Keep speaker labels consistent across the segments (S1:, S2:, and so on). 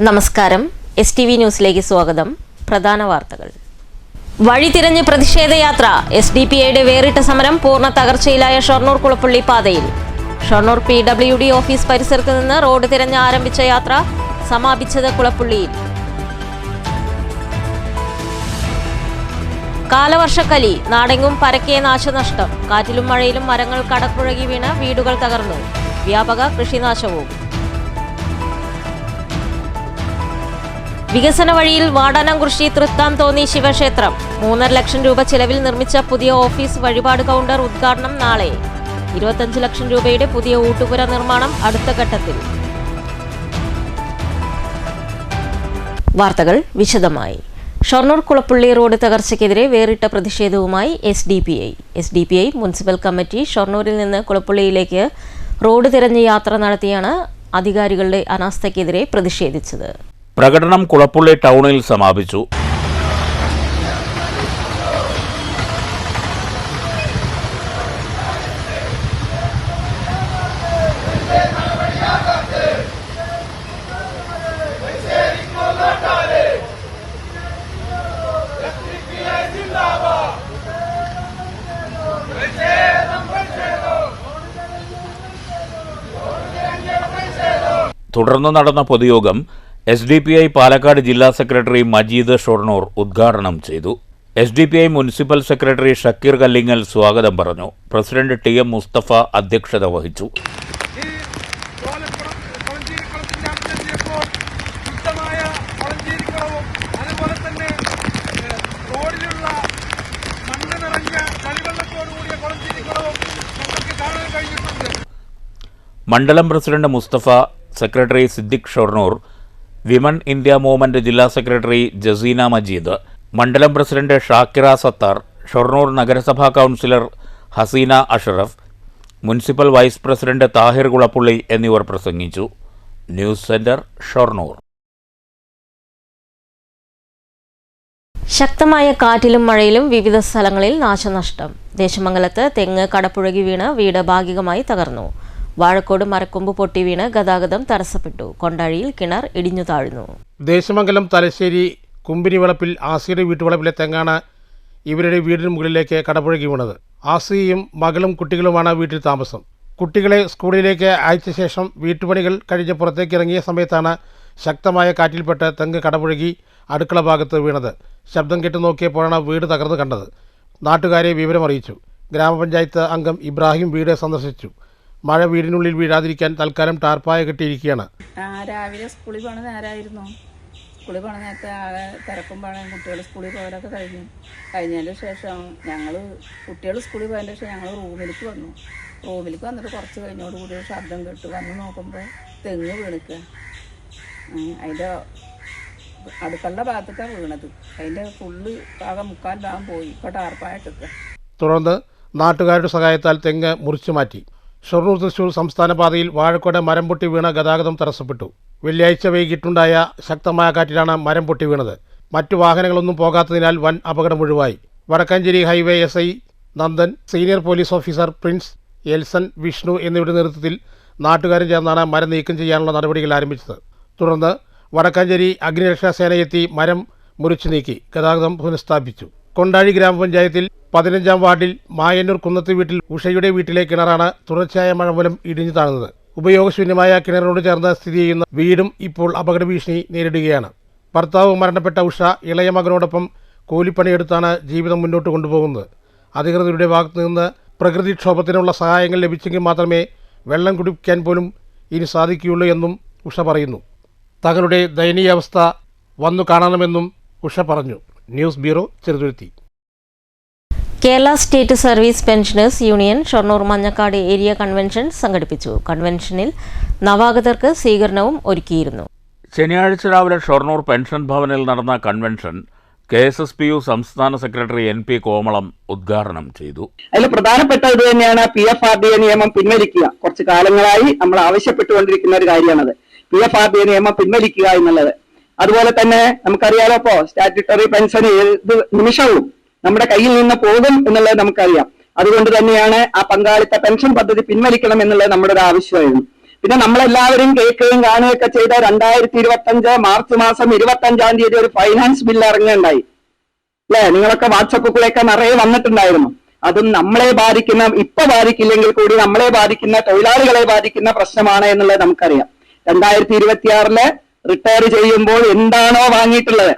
S1: നമസ്കാരം. STV ന്യൂസിലേക്ക് സ്വാഗതം. പ്രധാന വാർത്തകൾ. വഴിതിരിഞ്ഞ് പ്രതിഷേധയാത്ര. SDPIയുടെ വേറിട്ട സമരം പൂർണ്ണ തകർച്ചയിലായ ഷൊർണൂർ കുളപ്പള്ളി പാതയിൽ. ഷൊർണൂർ PWD ഓഫീസ് പരിസരത്ത് നിന്ന് റോഡ് തിരഞ്ഞ് ആരംഭിച്ച യാത്ര സമാപിച്ചത് കുളപ്പള്ളിയിൽ. കാലവർഷക്കലി. നാടെങ്ങും പരക്കെ നാശനഷ്ടം. കാറ്റിലും മഴയിലും മരങ്ങൾ കടപുഴകി വീണ് വീടുകൾ തകർന്നു. വ്യാപക കൃഷിനാശവും. വികസന വഴിയിൽ വാടാനംകുറിശി തൃത്താംതോന്നി ശിവക്ഷേത്രം. 3.5 ലക്ഷം രൂപ ചെലവിൽ നിർമ്മിച്ച പുതിയ ഓഫീസ് വഴിപാട് കൗണ്ടർ ഉദ്ഘാടനം നാളെ. 25 ലക്ഷം രൂപയുടെ പുതിയ ഊട്ടുപുര നിർമ്മാണം അടുത്ത ഘട്ടത്തിൽ. വാർത്തകൾ വിശദമായി. ഷൊർണൂർ കുളപ്പള്ളി റോഡ് തകർച്ചയ്ക്കെതിരെ വേറിട്ട പ്രതിഷേധവുമായി SDPI മുനിസിപ്പൽ കമ്മിറ്റി ഷൊർണൂരിൽ നിന്ന് കുളപ്പള്ളിയിലേക്ക് റോഡ് തിരഞ്ഞ് യാത്ര നടത്തിയാണ് അധികാരികളുടെ അനാസ്ഥയ്ക്കെതിരെ പ്രതിഷേധിച്ചത്.
S2: പ്രകടനം കുളപ്പള്ളി ടൗണിൽ സമാപിച്ചു. തുടർന്ന് നടന്ന പൊതുയോഗം SDPI പാലക്കാട് ജില്ലാ സെക്രട്ടറി മജീദ് ഷൊർണൂർ ഉദ്ഘാടനം ചെയ്തു. SDPI municipal secretary Shakeer Kallingal സ്വാഗതം പറഞ്ഞു. പ്രസിഡന്റ് TM മുസ്തഫ അധ്യക്ഷത വഹിച്ചു. മണ്ഡലം president Musthafa, secretary Siddique Shoranur, women India movement ജില്ലാ സെക്രട്ടറി ജസീന മജീദ്, മണ്ഡലം പ്രസിഡന്റ് ഷാക്കിറ സത്താർ, ഷൊർണൂർ നഗരസഭാ councillor Haseena Ashraf, municipal vice president Thahir Kulappully എന്നിവർ പ്രസംഗിച്ചു. News centre Shoranur.
S1: ശക്തമായ കാറ്റിലും മഴയിലും വിവിധ സ്ഥലങ്ങളിൽ നാശനഷ്ടം. ദേശമംഗലത്ത് തെങ്ങ് കടപുഴകി വീണ് വീട് ഭാഗികമായി തകർന്നു. വാഴക്കോട് മരക്കൊമ്പ് പൊട്ടി വീണ് ഗതാഗതം തടസ്സപ്പെട്ടു. കൊണ്ടാഴിയിൽ കിണർ ഇടിഞ്ഞു താഴ്ന്നു.
S3: ദേശമംഗലം തലശ്ശേരി കുമ്പിനിവളപ്പിൽ ആസിയുടെ വീട്ടുവളപ്പിലെ തെങ്ങാണ് ഇവരുടെ വീടിന് മുകളിലേക്ക് കടപുഴകി വീണത്. ആസിയും മകളും കുട്ടികളുമാണ് വീട്ടിൽ താമസം. കുട്ടികളെ സ്കൂളിലേക്ക് അയച്ച ശേഷം വീട്ടുപണികൾ കഴിഞ്ഞ് പുറത്തേക്ക് ഇറങ്ങിയ സമയത്താണ് ശക്തമായ കാറ്റിൽപ്പെട്ട് തെങ്ങ് കടപുഴകി അടുക്കള ഭാഗത്ത് വീണത്. ശബ്ദം കേട്ടു നോക്കിയപ്പോഴാണ് വീട് തകർന്ന് കണ്ടത്. നാട്ടുകാരെ വിവരമറിയിച്ചു. ഗ്രാമപഞ്ചായത്ത് അംഗം ഇബ്രാഹിം വീട് സന്ദർശിച്ചു. മഴ വീടിനുള്ളിൽ വീഴാതിരിക്കാൻ തൽക്കാലം ടാർപ്പായ കെട്ടിയിരിക്കുകയാണ്.
S4: രാവിലെ സ്കൂളിൽ പോണ നേരമായിരുന്നു. സ്കൂളിൽ പോണ നേരത്തെ ആകെ തിരക്കുമ്പോഴാണ് കുട്ടികൾ സ്കൂളിൽ പോയതൊക്കെ കഴിഞ്ഞതിൻ്റെ ശേഷം കുട്ടികൾ സ്കൂളിൽ പോയതിൻ്റെ ശേഷം ഞങ്ങൾ റൂമിലേക്ക് വന്നിട്ട് കുറച്ച് കഴിഞ്ഞോടുകൂടി ശബ്ദം കേട്ടു. വന്ന് നോക്കുമ്പോൾ തെങ്ങ് വീണിക്കുക. അതിൻ്റെ അടുക്കളുടെ ഭാഗത്തൊക്കെയാണ് വീണത്. അതിൻ്റെ ഫുള്ള് ആകെ 3/4 ഭാഗം പോയി. ഇപ്പോൾ ടാർപ്പായിട്ടിക്കുക.
S3: തുടർന്ന് നാട്ടുകാരുടെ സഹായത്താൽ തെങ്ങ് മുറിച്ചു മാറ്റി. ഷൊർണൂർ തൃശൂർ സംസ്ഥാന പാതയിൽ വാഴക്കോട് മരം പൊട്ടി വീണ ഗതാഗതം തടസ്സപ്പെട്ടു. വെള്ളിയാഴ്ച വൈകിട്ടുണ്ടായ ശക്തമായ കാറ്റിലാണ് മരം പൊട്ടി വീണത്. മറ്റു വാഹനങ്ങളൊന്നും പോകാത്തതിനാൽ വൻ അപകടം ഒഴിവായി. Vadakkanchery highway SI Nandan, senior police officer Prince, Elson, Vishnu എന്നിവരുടെ നേതൃത്വത്തിൽ നാട്ടുകാരും ചേർന്നാണ് മരം നീക്കം ചെയ്യാനുള്ള നടപടികൾ ആരംഭിച്ചത്. തുടർന്ന് വടക്കാഞ്ചേരി അഗ്നിരക്ഷാസേന എത്തി മരം മുറിച്ചു നീക്കി ഗതാഗതം പുനഃസ്ഥാപിച്ചു. കൊണ്ടാഴി ഗ്രാമപഞ്ചായത്തിൽ 15-ാം വാർഡിൽ മായന്നൂർ കുന്നത്ത് വീട്ടിൽ ഉഷയുടെ വീട്ടിലെ കിണറാണ് തുടർച്ചയായ മഴ മൂലം ഇടിഞ്ഞു താഴ്ന്നത്. ഉപയോഗശൂന്യമായ കിണറിനോട് ചേർന്ന് സ്ഥിതി ചെയ്യുന്ന വീടും ഇപ്പോൾ അപകട ഭീഷണി നേരിടുകയാണ്. ഭർത്താവ് മരണപ്പെട്ട ഉഷ ഇളയ മകനോടൊപ്പം കൂലിപ്പണിയെടുത്താണ് ജീവിതം മുന്നോട്ട് കൊണ്ടുപോകുന്നത്. അധികൃതരുടെ ഭാഗത്തു നിന്ന് പ്രകൃതിക്ഷോഭത്തിനുള്ള സഹായങ്ങൾ ലഭിച്ചെങ്കിൽ മാത്രമേ വെള്ളം കുടിക്കാൻ പോലും ഇനി സാധിക്കുകയുള്ളൂ എന്നും ഉഷ പറയുന്നു. തങ്ങളുടെ ദയനീയാവസ്ഥ വന്നു കാണണമെന്നും ഉഷ പറഞ്ഞു. News bureau, Cheruthuruthy.
S1: Kerala state service pensioners union Shoranur Manjakkad area convention സംഘടിപ്പിച്ചു. കൺവെൻഷനിൽ നവാഗതർക്ക് സ്വീകരണവും ഒരുക്കിയിരുന്നു.
S2: ശനിയാഴ്ച രാവിലെ ഷൊർണൂർ പെൻഷൻ ഭവനിൽ നടന്ന കൺവെൻഷൻ KSSPU സംസ്ഥാന സെക്രട്ടറി NP കോമളം ഉദ്ഘാടനം ചെയ്തു.
S5: അതിൽ പ്രധാനപ്പെട്ട ഇത് തന്നെയാണ് PFRDA നിയമം പിൻവലിക്കുക. കുറച്ചു കാലങ്ങളായി നമ്മൾ ആവശ്യപ്പെട്ടുകൊണ്ടിരിക്കുന്ന ഒരു കാര്യമാണത്. PFRDA നിയമം പിൻവലിക്കുക എന്നുള്ളത്. അതുപോലെ തന്നെ നമുക്കറിയാലോ, ഇപ്പോ സ്റ്റാറ്റ്യൂട്ടറി പെൻഷൻ ഏത് നിമിഷവും നമ്മുടെ കയ്യിൽ നിന്ന് പോകും എന്നുള്ളത് നമുക്കറിയാം. അതുകൊണ്ട് തന്നെയാണ് ആ പങ്കാളിത്ത പെൻഷൻ പദ്ധതി പിൻവലിക്കണം എന്നുള്ളത് നമ്മുടെ ഒരു ആവശ്യമായിരുന്നു. പിന്നെ നമ്മളെല്ലാവരും കേൾക്കുകയും കാണുകയൊക്കെ ചെയ്ത 2025 മാർച്ച് മാസം 25-ാം തീയതി ഒരു ഫൈനാൻസ് ബില്ല് ഇറങ്ങുകയുണ്ടായി അല്ലെ? നിങ്ങളൊക്കെ വാട്സപ്പ് കൂടെയൊക്കെ നിറയെ വന്നിട്ടുണ്ടായിരുന്നു. അതും നമ്മളെ ബാധിക്കുന്ന, ഇപ്പൊ ബാധിക്കില്ലെങ്കിൽ കൂടി നമ്മളെ ബാധിക്കുന്ന, തൊഴിലാളികളെ ബാധിക്കുന്ന പ്രശ്നമാണ് എന്നുള്ളത് നമുക്കറിയാം. 2026 റിട്ടയർ ചെയ്യുമ്പോൾ എന്താണോ വാങ്ങിയിട്ടുള്ളത്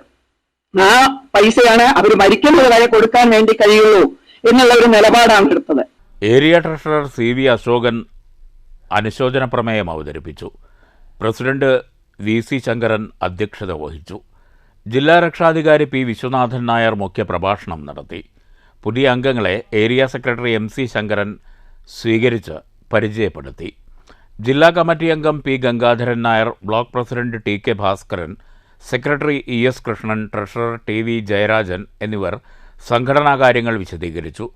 S5: ആ പൈസയാണ് അവർ മരിക്കുന്നത് വരെ കൊടുക്കാൻ വേണ്ടി കഴിയുള്ളൂ എന്നുള്ള ഒരു നിലപാടാണ് എടുത്തത്.
S2: ഏരിയ ട്രഷറർ CV അശോകൻ അനുശോചന പ്രമേയം അവതരിപ്പിച്ചു. പ്രസിഡന്റ് VC ശങ്കരൻ അധ്യക്ഷത വഹിച്ചു. ജില്ലാ രക്ഷാധികാരി P വിശ്വനാഥൻ നായർ മുഖ്യപ്രഭാഷണം നടത്തി. പുതിയ അംഗങ്ങളെ ഏരിയ സെക്രട്ടറി MC ശങ്കരൻ സ്വീകരിച്ച് പരിചയപ്പെടുത്തി. ജില്ലാ കമ്മിറ്റി അംഗം P Gangadharan Nair, block president TK Bhaskaran, secretary ES Krishnan, treasurer TV Jayarajan എന്നിവർ സംഘടനാകാര്യങ്ങൾ വിശദീകരിച്ചു.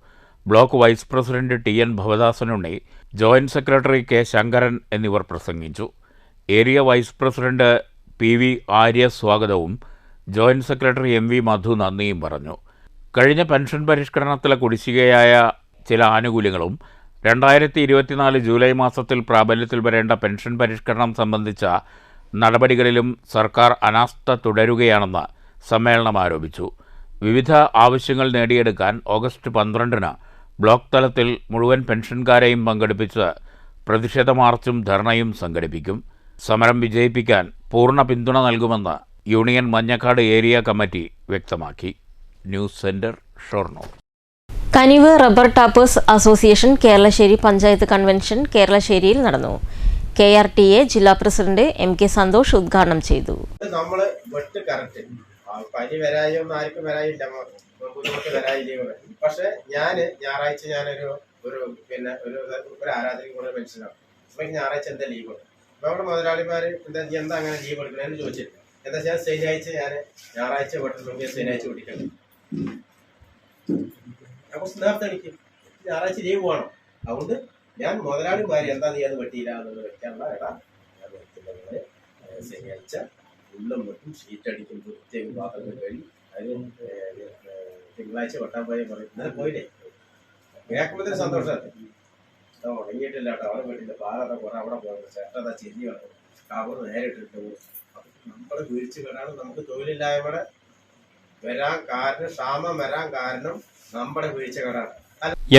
S2: Block vice president TN Bhavadasanunni, joint secretary K Sankaran എന്നിവർ പ്രസംഗിച്ചു. Area vice president PV Arya സ്വാഗതവും ജോയിന്റ് സെക്രട്ടറി MV മധു നന്ദിയും പറഞ്ഞു. കഴിഞ്ഞ പെൻഷൻ പരിഷ്കരണത്തിലെ കുടിശ്ശികയായ ചില ആനുകൂല്യങ്ങളും 2024 ജൂലൈ മാസത്തിൽ പ്രാബല്യത്തിൽ വരേണ്ട പെൻഷൻ പരിഷ്കരണം സംബന്ധിച്ച നടപടികളിലും സർക്കാർ അനാസ്ഥ തുടരുകയാണെന്ന് സമ്മേളനം ആരോപിച്ചു. വിവിധ ആവശ്യങ്ങൾ നേടിയെടുക്കാൻ ഓഗസ്റ്റ് 12-ന് ബ്ലോക്ക് തലത്തിൽ മുഴുവൻ പെൻഷൻകാരെയും പങ്കെടുപ്പിച്ച് പ്രതിഷേധ മാർച്ചും ധർണയും സംഘടിപ്പിക്കും. സമരം വിജയിപ്പിക്കാൻ പൂർണ്ണ പിന്തുണ നൽകുമെന്ന് യൂണിയൻ മഞ്ഞക്കാട് ഏരിയ കമ്മിറ്റി വ്യക്തമാക്കി. News centre, Shoranur.
S1: Kaniv rubber tappers association Keralassery panchayat convention കേരളശ്ശേരിയിൽ നടന്നു. KRTA ജില്ലാ പ്രസിഡന്റ് MK സന്തോഷ് ഉദ്ഘാടനം ചെയ്തു.
S6: നമ്മള് വെട്ട് കറക്റ്റ് പനി വരായൊന്നും ആർക്കും വരായില്ല, ബുദ്ധിമുട്ട് വരായില്ല. പക്ഷെ ഞായറാഴ്ച ഞാനൊരു ആരാധനയ്ക്ക് കൂടെ മനുഷ്യനാണ്. അപ്പൊ ഞായറാഴ്ച എന്താ ലീവ് ഉണ്ട്. അപ്പൊ അവിടെ മുതലാളിമാര് എന്താ അങ്ങനെ ലീവ് എടുക്കണമെന്ന് ചോദിച്ചിട്ട് എന്താ വെച്ചാൽ ശനിയാഴ്ച ഞായറാഴ്ച വെട്ടുണ്ടെങ്കിൽ ശനിയാഴ്ച വെട്ടിക്കണം. അപ്പൊ നേരത്തെ എനിക്ക് ഞായറാഴ്ച ലീവ് വേണം. അതുകൊണ്ട് ഞാൻ മുതലാളിമാര് എന്താ നീ അത് വെട്ടിയില്ല എന്നുള്ളത് വെക്കാനുള്ള ഞാൻ വെക്കുന്നത് ശനിയാഴ്ച ഉള്ളും വെട്ടും ഷീറ്റ് അടിക്കും, വൃത്തിയാക്കി പാത്രങ്ങൾ കഴിയും. അതിന് തിങ്കളാഴ്ച വെട്ടാൻ പറയും. ഇന്നലെ പോയില്ലേ, കേൾക്കുമ്പോഴത്തേന് സന്തോഷമല്ലേ. ഉണങ്ങിയിട്ടില്ല കേട്ടോ, അവിടെ വീട്ടില്ല, പാറ കുറെ അവിടെ പോകുന്നത്, ചേട്ടതാ ചെരിഞ്ഞ് വേണം, കവർ നേരെ ഇട്ടിട്ട് പോകും. നമ്മുടെ വീഴ്ച വരാണ് നമുക്ക് തൊഴിലില്ലായ്മയുടെ വരാൻ കാരണം, ക്ഷാമം വരാൻ കാരണം നമ്മുടെ വീഴ്ചകളാണ്.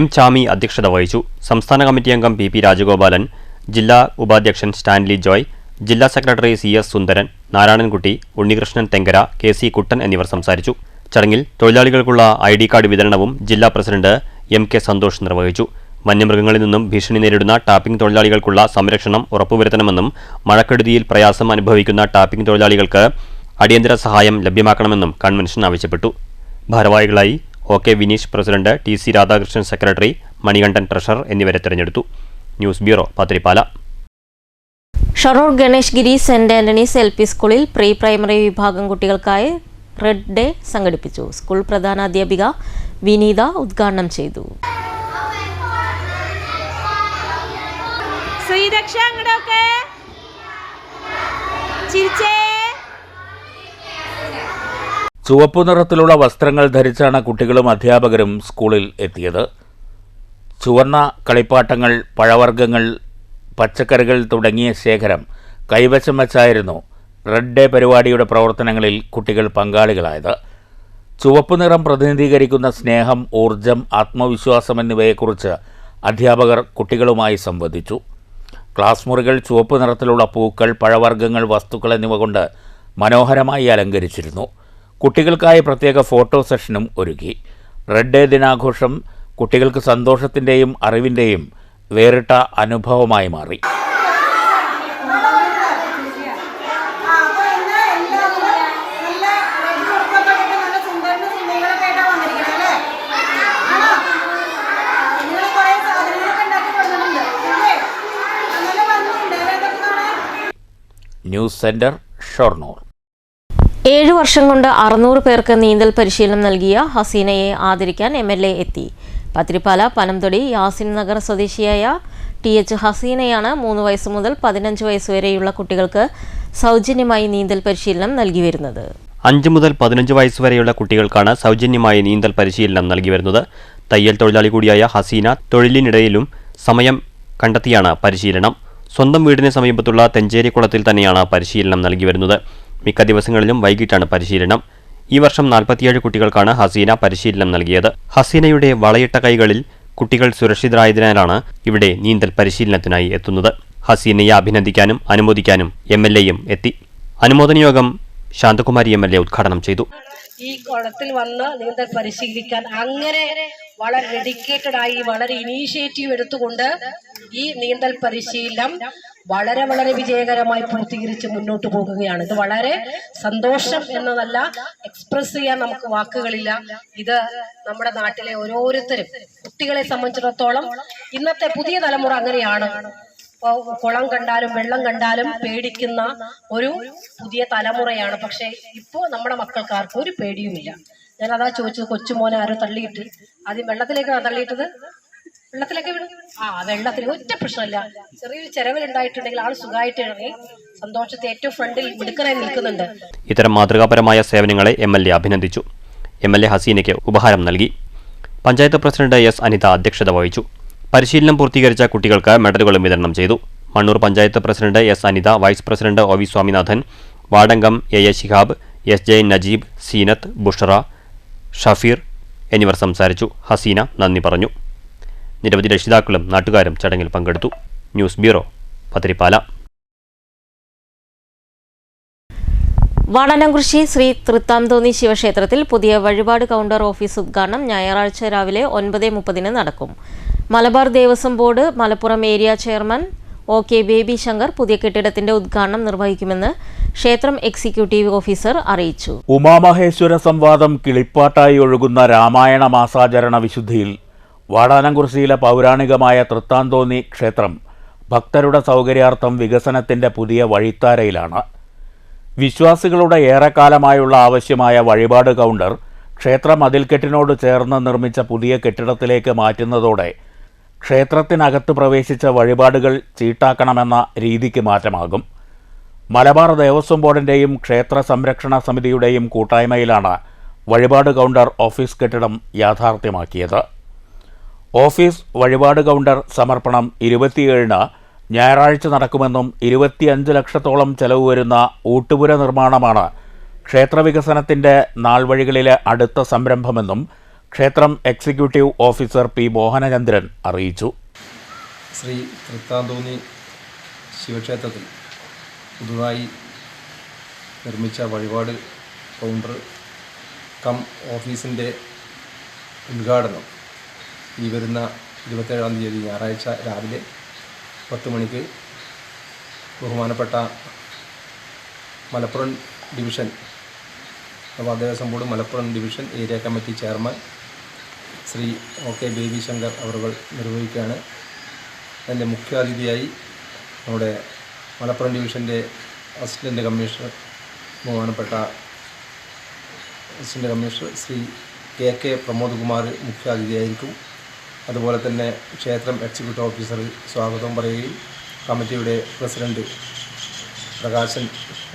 S7: M ചാമി അധ്യക്ഷത വഹിച്ചു. സംസ്ഥാന കമ്മിറ്റി അംഗം PP രാജഗോപാലൻ, ജില്ലാ ഉപാധ്യക്ഷൻ സ്റ്റാൻലി ജോയ്, ജില്ലാ സെക്രട്ടറി CS സുന്ദരൻ, നാരായണൻകുട്ടി, ഉണ്ണികൃഷ്ണൻ തെങ്കര, KC കുട്ടൻ എന്നിവർ സംസാരിച്ചു. ചടങ്ങിൽ തൊഴിലാളികൾക്കുള്ള ID കാർഡ് വിതരണവും ജില്ലാ പ്രസിഡന്റ് MK സന്തോഷ് നിർവഹിച്ചു. വന്യമൃഗങ്ങളിൽ നിന്നും ഭീഷണി നേരിടുന്ന ടാപ്പിംഗ് തൊഴിലാളികൾക്കുള്ള സംരക്ഷണം ഉറപ്പുവരുത്തണമെന്നും മഴക്കെടുതിയിൽ പ്രയാസം അനുഭവിക്കുന്ന ടാപ്പിംഗ് തൊഴിലാളികൾക്ക് അടിയന്തര സഹായം ലഭ്യമാക്കണമെന്നും കൺവെൻഷൻ ആവശ്യപ്പെട്ടു. ഭാരവാഹികളായി OK Vineesh president, TC Radhakrishnan secretary, Manikandan treasurer എന്നിവരെ തെരഞ്ഞെടുത്തു. News bureau, Pathirippala.
S1: Shoranur Ganesh Giri Saint Antony's LP സ്കൂളിൽ പ്രീ പ്രൈമറി വിഭാഗം കുട്ടികൾക്കായി റെഡ് ഡേ സംഘടിപ്പിച്ചു. സ്കൂൾ പ്രധാനാധ്യാപിക വിനീത ഉദ്ഘാടനം ചെയ്തു.
S2: ചുവപ്പു നിറത്തിലുള്ള വസ്ത്രങ്ങൾ ധരിച്ചാണ് കുട്ടികളും അധ്യാപകരും സ്കൂളിൽ എത്തിയത്. ചുവന്ന കളിപ്പാട്ടങ്ങൾ, പഴവർഗ്ഗങ്ങൾ, പച്ചക്കറികൾ തുടങ്ങിയ ശേഖരം കൈവശം വച്ചായിരുന്നു റെഡ് ഡേ പരിപാടിയുടെ പ്രവർത്തനങ്ങളിൽ കുട്ടികൾ പങ്കാളികളായത്. ചുവപ്പ് നിറം പ്രതിനിധീകരിക്കുന്ന സ്നേഹം, ഊർജം, ആത്മവിശ്വാസം എന്നിവയെക്കുറിച്ച് അധ്യാപകർ കുട്ടികളുമായി സംവദിച്ചു. ക്ലാസ് മുറികൾ ചുവപ്പ് നിറത്തിലുള്ള പൂക്കൾ, പഴവർഗ്ഗങ്ങൾ, വസ്തുക്കൾ എന്നിവ കൊണ്ട് മനോഹരമായി അലങ്കരിച്ചിരുന്നു. കുട്ടികൾക്കായി പ്രത്യേക ഫോട്ടോ സെഷനും ഒരുക്കി. റെഡ് ഡേ ദിനാഘോഷം കുട്ടികൾക്ക് സന്തോഷത്തിൻ്റെയും അറിവിൻ്റെയും വേറിട്ട അനുഭവമായി മാറി. News centre, Shoranur.
S1: 7 വർഷം കൊണ്ട് 600 പേർക്ക് നീന്തൽ പരിശീലനം നൽകിയ ഹസീനയെ ആദരിക്കാൻ MLA എത്തി. പത്തിരിപ്പാല പനംതൊടി യാസിൻ നഗർ സ്വദേശിയായ TH ഹസീനയാണ് 3 വയസ്സ് മുതൽ 15 വയസ്സ് വരെയുള്ള കുട്ടികൾക്ക് സൗജന്യമായി നീന്തൽ പരിശീലനം നൽകി വരുന്നത്.
S7: 5 മുതൽ 15 വയസ്സ് വരെയുള്ള കുട്ടികൾക്കാണ് സൗജന്യമായി നീന്തൽ പരിശീലനം നൽകി വരുന്നത്. തയ്യൽ തൊഴിലാളി കൂടിയായ ഹസീന തൊഴിലിനിടയിലും സമയം കണ്ടെത്തിയാണ് പരിശീലനം. സ്വന്തം വീടിന് സമീപത്തുള്ള തെഞ്ചേരിക്കുളത്തിൽ തന്നെയാണ് പരിശീലനം നൽകി വരുന്നത്. മിക്ക ദിവസങ്ങളിലും വൈകിട്ടാണ് പരിശീലനം. ഈ വർഷം 47 കുട്ടികൾക്കാണ് ഹസീന പരിശീലനം നൽകിയത്. ഹസീനയുടെ വളയിട്ട കൈകളിൽ കുട്ടികൾ സുരക്ഷിതരായതിനാലാണ് ഇവിടെ നീന്തൽ പരിശീലനത്തിനായി എത്തുന്നത്. ഹസീനയെ അഭിനന്ദിക്കാനും അനുമോദിക്കാനും MLAയും എത്തി. അനുമോദന യോഗം ശാന്തകുമാരി MLA ഉദ്ഘാടനം ചെയ്തു.
S8: ഈ കുളത്തിൽ വന്ന് നീന്തൽ പരിശീലിക്കാൻ അങ്ങനെ വളരെ ഡെഡിക്കേറ്റഡ് ആയി വളരെ ഇനീഷ്യേറ്റീവ് എടുത്തുകൊണ്ട് ഈ നീന്തൽ പരിശീലനം വളരെ വളരെ വിജയകരമായി പൂർത്തീകരിച്ച് മുന്നോട്ട് പോകുകയാണ്. ഇത് വളരെ സന്തോഷം എന്നതല്ല, എക്സ്പ്രസ് ചെയ്യാൻ നമുക്ക് വാക്കുകളില്ല. ഇത് നമ്മുടെ നാട്ടിലെ ഓരോരുത്തരും കുട്ടികളെ സംബന്ധിച്ചിടത്തോളം ഇന്നത്തെ പുതിയ തലമുറ അങ്ങനെയാണ്. കുളം കണ്ടാലും വെള്ളം കണ്ടാലും പേടിക്കുന്ന ഒരു പുതിയ തലമുറയാണ്. പക്ഷെ ഇപ്പോ നമ്മുടെ മക്കൾക്കാർക്കും ഒരു പേടിയുമില്ല. ഞാൻ അതാ ചോദിച്ചത്, കൊച്ചുമോനെ ആരോ തള്ളിയിട്ട് ആദ്യം വെള്ളത്തിലേക്കാണ് തള്ളിയിട്ടത്. വെള്ളത്തിലേക്ക് വെള്ളത്തിൽ ഒറ്റ പ്രശ്നമില്ല. ചെറിയൊരു ചെലവിലുണ്ടായിട്ടുണ്ടെങ്കിൽ ആൾ സുഖമായിട്ട് ഇറങ്ങി സന്തോഷത്തെ ഏറ്റവും ഫ്രണ്ടിൽ മിടുക്കനായി നിൽക്കുന്നുണ്ട്.
S7: ഇത്തരം മാതൃകാപരമായ സേവനങ്ങളെ MLA അഭിനന്ദിച്ചു. MLA ഹസീനയ്ക്ക് ഉപഹാരം നൽകി. Panchayat president S. അനിത അധ്യക്ഷത വഹിച്ചു. പരിശീലനം പൂർത്തീകരിച്ച കുട്ടികൾക്ക് മെഡലുകളും വിതരണം ചെയ്തു. Mannur panchayat president S. Anitha, vice president OV Swaminathan, വാർഡംഗം AA ശിഹാബ്, SJ നജീബ്, സീനത്ത്, ബുഷറ, ഷഫീർ എന്നിവർ സംസാരിച്ചു. ഹസീന നന്ദി പറഞ്ഞു. നിരവധി രക്ഷിതാക്കളും നാട്ടുകാരും ചടങ്ങിൽ പങ്കെടുത്തു. News bureau, Pathirippala.
S1: വാടാനംകുറിശി ശ്രീ തൃത്താംതോന്നി ശിവക്ഷേത്രത്തിൽ പുതിയ വഴിപാട് കൗണ്ടർ ഓഫീസ് ഉദ്ഘാടനം ഞായറാഴ്ച രാവിലെ 9:30 നടക്കും. Malabar Devaswom board Malappuram area chairman OK Baby Shankar പുതിയ കെട്ടിടത്തിന്റെ ഉദ്ഘാടനം നിർവഹിക്കുമെന്ന് ക്ഷേത്രം എക്സിക്യൂട്ടീവ് ഓഫീസർ അറിയിച്ചു.
S2: ഉമാമഹേശ്വര സംവാദം കിളിപ്പാട്ടായി ഒഴുകുന്ന രാമായണ മാസാചരണ വിശുദ്ധിയിൽ വാടാനംകുറിശിയിലെ പൗരാണികമായ തൃത്താന്തോന്നി ക്ഷേത്രം ഭക്തരുടെ സൗകര്യാർത്ഥം വികസനത്തിന്റെ പുതിയ വഴിത്താരയിലാണ്. വിശ്വാസികളുടെ ഏറെക്കാലമായുള്ള ആവശ്യമായ വഴിപാട് കൗണ്ടർ ക്ഷേത്ര മതിൽക്കെട്ടിനോട് ചേർന്ന് നിർമ്മിച്ച പുതിയ കെട്ടിടത്തിലേക്ക് മാറ്റുന്നതോടെ ക്ഷേത്രത്തിനകത്ത് പ്രവേശിച്ച വഴിപാടുകൾ ചീട്ടാക്കണമെന്ന രീതിക്ക് മാറ്റമാകും. മലബാർ ദേവസ്വം ബോർഡിൻ്റെയും ക്ഷേത്ര സംരക്ഷണ സമിതിയുടെയും കൂട്ടായ്മയിലാണ് വഴിപാട് കൗണ്ടർ ഓഫീസ് കെട്ടിടം യാഥാർത്ഥ്യമാക്കിയത്. ഓഫീസ് വഴിപാട് കൗണ്ടർ സമർപ്പണം 27-ന് ഞായറാഴ്ച നടക്കുമെന്നും 25 ലക്ഷത്തോളം ചെലവ് വരുന്ന ഊട്ടുപുര നിർമ്മാണമാണ് ക്ഷേത്രവികസനത്തിൻ്റെ നാൾവഴികളിലെ അടുത്ത സംരംഭമെന്നും ക്ഷേത്രം എക്സിക്യൂട്ടീവ് ഓഫീസർ P. മോഹനചന്ദ്രൻ അറിയിച്ചു.
S9: ശ്രീ തൃത്താന്തോന്നി ശിവക്ഷേത്രത്തിൽ പുതുതായി നിർമ്മിച്ച വഴിപാട് കൗണ്ടർ കം ഓഫീസിൻ്റെ ഉദ്ഘാടനം ഈ വരുന്ന 27-ാം തീയതി ഞായറാഴ്ച രാവിലെ 10 മണിക്ക് ബഹുമാനപ്പെട്ട Malappuram division Malabar Devaswom board Malappuram division area committee chairman Sree OK Baby Shankar അവർ നിർവഹിക്കുകയാണ്. അതിൻ്റെ മുഖ്യാതിഥിയായി നമ്മുടെ മലപ്പുറം ഡിവിഷൻ്റെ അസിസ്റ്റൻ്റ് കമ്മീഷണർ ബഹുമാനപ്പെട്ട assistant commissioner Sree KK Pramod Kumar മുഖ്യാതിഥിയായിരിക്കും. അതുപോലെ തന്നെ ക്ഷേത്രം എക്സിക്യൂട്ടീവ് ഓഫീസർ സ്വാഗതം പറയുകയും കമ്മിറ്റിയുടെ പ്രസിഡന്റ് പ്രകാശൻ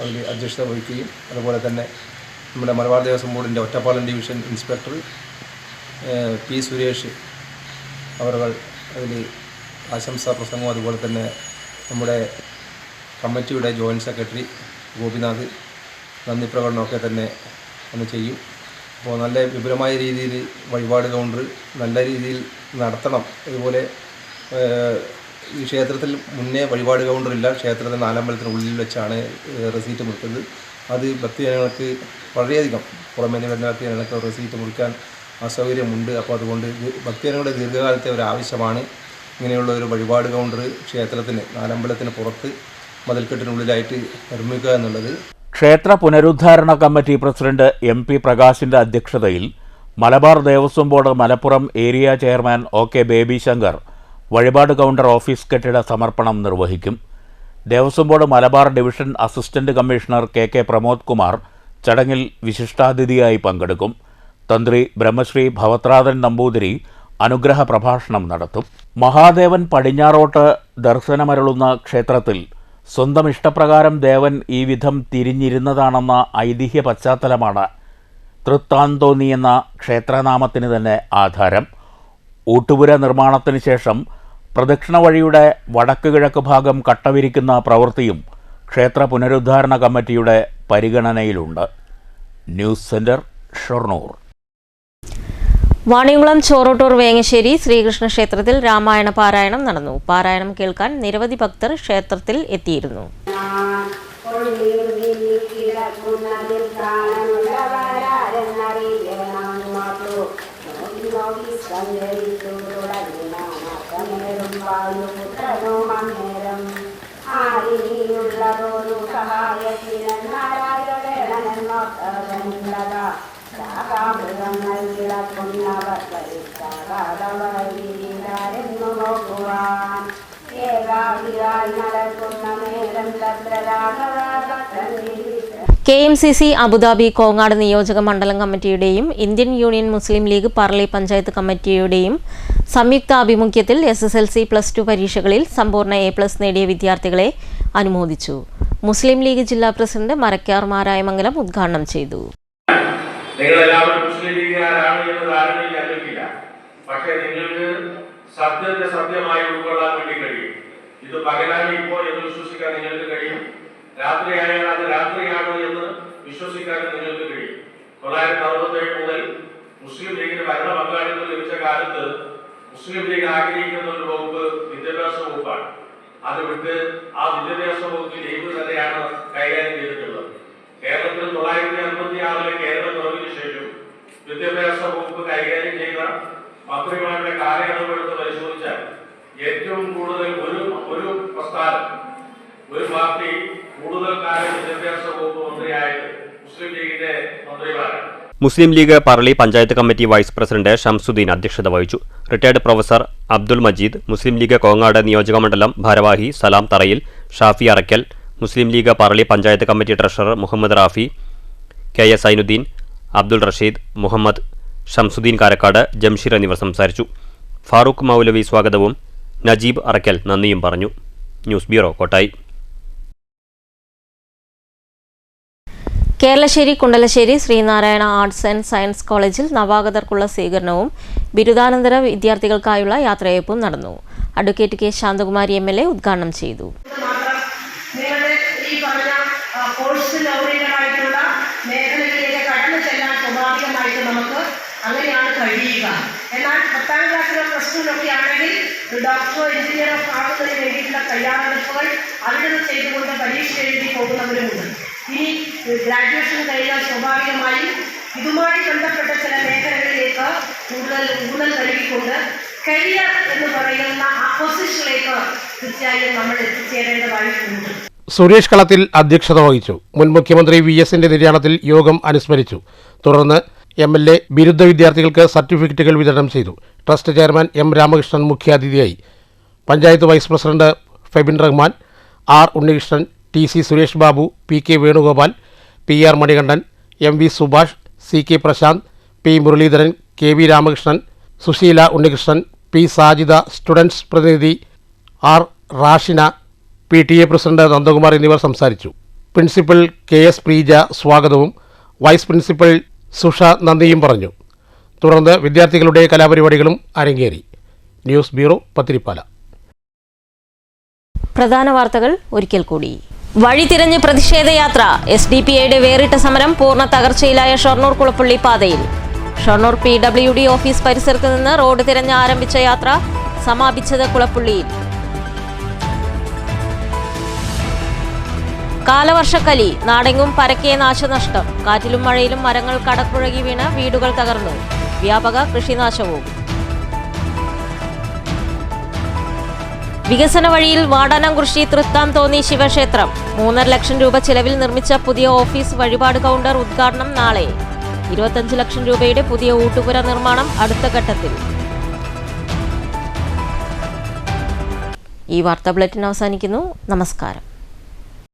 S9: അതിൽ അധ്യക്ഷത വഹിക്കുകയും അതുപോലെ തന്നെ നമ്മുടെ മലബാർ ദേവസ്വം ബോർഡിൻ്റെ Ottapalam division inspector P. Suresh അവർ അതിൽ ആശംസാ പ്രസംഗവും അതുപോലെ തന്നെ നമ്മുടെ കമ്മിറ്റിയുടെ ജോയിൻറ്റ് സെക്രട്ടറി ഗോപിനാഥ് നന്ദി പ്രകടനമൊക്കെ തന്നെ ഒന്ന് ചെയ്യും. അപ്പോൾ നല്ല വിപുലമായ രീതിയിൽ വഴിപാട് കൗണ്ടർ നല്ല രീതിയിൽ നടത്തണം. അതുപോലെ ഈ ക്ഷേത്രത്തിൽ മുന്നേ വഴിപാട് കൗണ്ടറില്ല. ക്ഷേത്രത്തിൽ നാലമ്പലത്തിനുള്ളിൽ വെച്ചാണ് റെസീറ്റ് മുറിക്കുന്നത്. അത് ഭക്തജനങ്ങൾക്ക് വളരെയധികം പുറമേ വരുന്ന ഭക്തജനങ്ങൾക്ക് റെസീറ്റ് മുറിക്കാൻ അസൗകര്യമുണ്ട്. അപ്പോൾ അതുകൊണ്ട് ഭക്തജനങ്ങളുടെ ദീർഘകാലത്തെ ഒരു ആവശ്യമാണ് ഇങ്ങനെയുള്ള ഒരു വഴിപാട് കൗണ്ടർ ക്ഷേത്രത്തിന് നാലമ്പലത്തിന് പുറത്ത് മതിൽക്കെട്ടിനുള്ളിലായിട്ട് നിർമ്മിക്കുക എന്നുള്ളത്.
S2: ക്ഷേത്ര പുനരുദ്ധാരണ കമ്മിറ്റി പ്രസിഡന്റ് MP പ്രകാശിന്റെ അധ്യക്ഷതയിൽ Malabar Devaswom board Malappuram area chairman OK Baby Shankar വഴിപാട് കൗണ്ടർ ഓഫീസ് കെട്ടിട സമർപ്പണം നിർവഹിക്കും. Devaswom board Malabar division assistant commissioner KK Pramod Kumar ചടങ്ങിൽ വിശിഷ്ടാതിഥിയായി പങ്കെടുക്കും. തന്ത്രി ബ്രഹ്മശ്രീ ഭവത്രാതൻ നമ്പൂതിരി അനുഗ്രഹ പ്രഭാഷണം നടത്തും. മഹാദേവൻ പടിഞ്ഞാറോട്ട് ദർശനമരുളുന്ന ക്ഷേത്രത്തിൽ സ്വന്തം ഇഷ്ടപ്രകാരം ദേവൻ ഈ വിധം തിരിഞ്ഞിരുന്നതാണെന്ന ഐതിഹ്യ പശ്ചാത്തലമാണ് തൃത്താന്തോന്നി എന്ന ക്ഷേത്രനാമത്തിന് തന്നെ ആധാരം. ഊട്ടുപുര നിർമ്മാണത്തിന് ശേഷം പ്രദക്ഷിണ വഴിയുടെ വടക്ക് കിഴക്ക് ഭാഗം കട്ടവിരിക്കുന്ന പ്രവൃത്തിയും ക്ഷേത്ര പുനരുദ്ധാരണ കമ്മിറ്റിയുടെ പരിഗണനയിലുണ്ട്. News centre, Shoranur.
S1: വാണിയംകുളം ചോറോട്ടൂർ വേങ്ങശ്ശേരി ശ്രീകൃഷ്ണ ക്ഷേത്രത്തിൽ രാമായണ പാരായണം നടന്നു. പാരായണം കേൾക്കാൻ നിരവധി ഭക്തർ ക്ഷേത്രത്തിൽ എത്തിയിരുന്നു. KMCC അബുദാബി കോങ്ങാട് നിയോജക മണ്ഡലം കമ്മിറ്റിയുടെയും ഇന്ത്യൻ യൂണിയൻ മുസ്ലിം ലീഗ് പാർലി പഞ്ചായത്ത് കമ്മിറ്റിയുടെയും സംയുക്ത ആഭിമുഖ്യത്തിൽ SSLC +2 പരീക്ഷകളിൽ സമ്പൂർണ്ണ A+ നേടിയ വിദ്യാർത്ഥികളെ അനുമോദിച്ചു. മുസ്ലിം ലീഗ് ജില്ലാ പ്രസിഡന്റ് മരക്കാർ മാരായമംഗലം ഉദ്ഘാടനം ചെയ്തു.
S10: നിങ്ങളെല്ലാവരും മുസ്ലിം ലീഗുകാരാണ് എന്ന് ധാരണയില്ല. പക്ഷേ നിങ്ങൾക്ക് സത്യത്തെ സത്യമായി ഉൾക്കൊള്ളാൻ വേണ്ടി കഴിയും. ഇത് പകലാണ് ഇപ്പോൾ എന്ന് വിശ്വസിക്കാൻ നിങ്ങൾക്ക് കഴിയും. രാത്രിയായാൽ അത് രാത്രിയാണ് എന്ന് വിശ്വസിക്കാൻ നിങ്ങൾക്ക് കഴിയും. 1967 മുതൽ മുസ്ലിം ലീഗിന് ഭരണ പങ്കാളിത്തം ലഭിച്ച കാലത്ത് മുസ്ലിം ലീഗ് ആഗ്രഹിക്കുന്ന ഒരു വകുപ്പ് വിദ്യാഭ്യാസ വകുപ്പാണ്. അത് വിട്ട് ആ വിദ്യാഭ്യാസ വകുപ്പ് ലീഗ് തന്നെയാണ് കൈകാര്യം ചെയ്തിട്ടുള്ളത്. കേരളത്തിൽ 1956 കേരള പിറവിന് ശേഷം വിദ്യാഭ്യാസ വകുപ്പ് കൈകാര്യം ചെയ്ത മന്ത്രിമാരുടെ കാലയളവെടുത്ത് പരിശോധിച്ചാൽ ഏറ്റവും കൂടുതൽ ഒരു പ്രസ്ഥാനം, ഒരു പാർട്ടി കൂടുതൽ കാലം വിദ്യാഭ്യാസ വകുപ്പ് മന്ത്രിയായത് മുസ്ലിം ലീഗിന്റെ മന്ത്രിമാരാണ്.
S7: Muslim League Parali panchayat committee vice president Shamsuddeen അധ്യക്ഷത വഹിച്ചു. റിട്ടയർഡ് പ്രൊഫസർ അബ്ദുൽ മജീദ്, മുസ്ലിം ലീഗ് കോങ്ങാട് നിയോജകമണ്ഡലം ഭാരവാഹി Salam Tharayil, Shafi Arakkal, Muslim League Parali panchayat committee treasurer Muhammad Rafi, KS Sainuddeen, Abdul Rasheed, Muhammad, Shamsuddeen Karakkad, Jamsheer എന്നിവർ സംസാരിച്ചു. ഫാറൂഖ് മൗലവി സ്വാഗതവും നജീബ് അറക്കൽ നന്ദിയും പറഞ്ഞു. News bureau, Kottayi.
S1: Keralassery Kundalassery Sreenarayana arts and science കോളേജിൽ നവാഗതർക്കുള്ള സ്വീകരണവും ബിരുദാനന്തര വിദ്യാർത്ഥികൾക്കായുള്ള യാത്രയയപ്പും നടന്നു. Advocate K. ശാന്തകുമാരി MLA ഉദ്ഘാടനം ചെയ്തു.
S8: അങ്ങനെയാണ് കഴിയുക. എന്നാൽ 10ാം ക്ലാസ്സിലോ +2 ആണെങ്കിൽ ഡോക്ടറോ എഞ്ചിനീയറോ ആകുന്നതിന് വേണ്ടിയിട്ടുള്ള തയ്യാറെടുപ്പുകൾ അവിടെ ചെയ്തുകൊണ്ട് പരീക്ഷ എഴുതി പോകുന്നവരുമുണ്ട്. ഇനി ഗ്രാജുവേഷൻ കഴിഞ്ഞാൽ സ്വാഭാവികമായും ഇതുമായി ബന്ധപ്പെട്ട ചില മേഖലകളിലേക്ക് കൂടുതൽ ഊന്നൽ നൽകിക്കൊണ്ട് കരിയർ എന്ന് പറയുന്ന ആ പൊസിഷനിലേക്ക് തീർച്ചയായും നമ്മൾ എത്തിച്ചേരേണ്ടതായിട്ടുണ്ട്.
S3: സുരേഷ് കളത്തിൽ അധ്യക്ഷത വഹിച്ചു. മുൻ മുഖ്യമന്ത്രി VSന്റെ നിര്യാണത്തിൽ യോഗം അനുസ്മരിച്ചു. തുടർന്ന് MLA ബിരുദ വിദ്യാർത്ഥികൾക്ക് സർട്ടിഫിക്കറ്റുകൾ വിതരണം ചെയ്തു. Trust chairman M. രാമകൃഷ്ണൻ മുഖ്യാതിഥിയായി. Panchayat vice president Febin Rahman, R. Unnikrishnan, TC Suresh Babu, PK Venugopal, PR Manikandan, MV Subhash, CK Prasanth, P. Muraleedharan, KV Ramakrishnan, Susheela Unnikrishnan, P. Sajida, students പ്രതിനിധി R. Rashina, PTA president Nandakumar എന്നിവർ സംസാരിച്ചു. പ്രിൻസിപ്പൽ KS പ്രീജ സ്വാഗതവും വൈസ് പ്രിൻസിപ്പൽ സുഷ നന്ദിയും പറഞ്ഞു. തുടർന്ന് വിദ്യാർത്ഥികളുടെ കലാപരിപാടികളും അരങ്ങേറി. News bureau, Pathirippala.
S1: പ്രധാന വാർത്തകൾ ഒരിക്കൽ കൂടി. വഴിതിരിഞ്ഞ് പ്രതിഷേധയാത്ര. SDPIയുടെ വേറിട്ട സമരം പൂർണ്ണ തകർച്ചയിലായ ഷൊർണൂർ കുളപ്പള്ളി പാതയിൽ. ഷൊർണൂർ PWD ഓഫീസ് പരിസരത്ത് നിന്ന് റോഡ് തിരഞ്ഞ് ആരംഭിച്ച യാത്ര സമാപിച്ചത് കുളപ്പള്ളിയിൽ. കാലവർഷക്കലി. നാടെങ്ങും പരക്കെ നാശനഷ്ടം. കാറ്റിലും മഴയിലും മരങ്ങൾ കടപുഴകി വീണ് വീടുകൾ തകർന്നു. വ്യാപക കൃഷിനാശവും. വികസന വഴിയിൽ വാടാനംകുറിശി തൃത്താംതോന്നി ശിവക്ഷേത്രം. 3.5 ലക്ഷം രൂപ ചെലവിൽ നിർമ്മിച്ച പുതിയ ഓഫീസ് വഴിപാട് കൗണ്ടർ ഉദ്ഘാടനം നാളെ. 25 ലക്ഷം രൂപയുടെ പുതിയ ഊട്ടുപുര നിർമ്മാണം അടുത്ത ഘട്ടത്തിൽ. ഈ വാർത്താ ബുള്ളറ്റിൻ അവസാനിക്കുന്നു. നമസ്കാരം.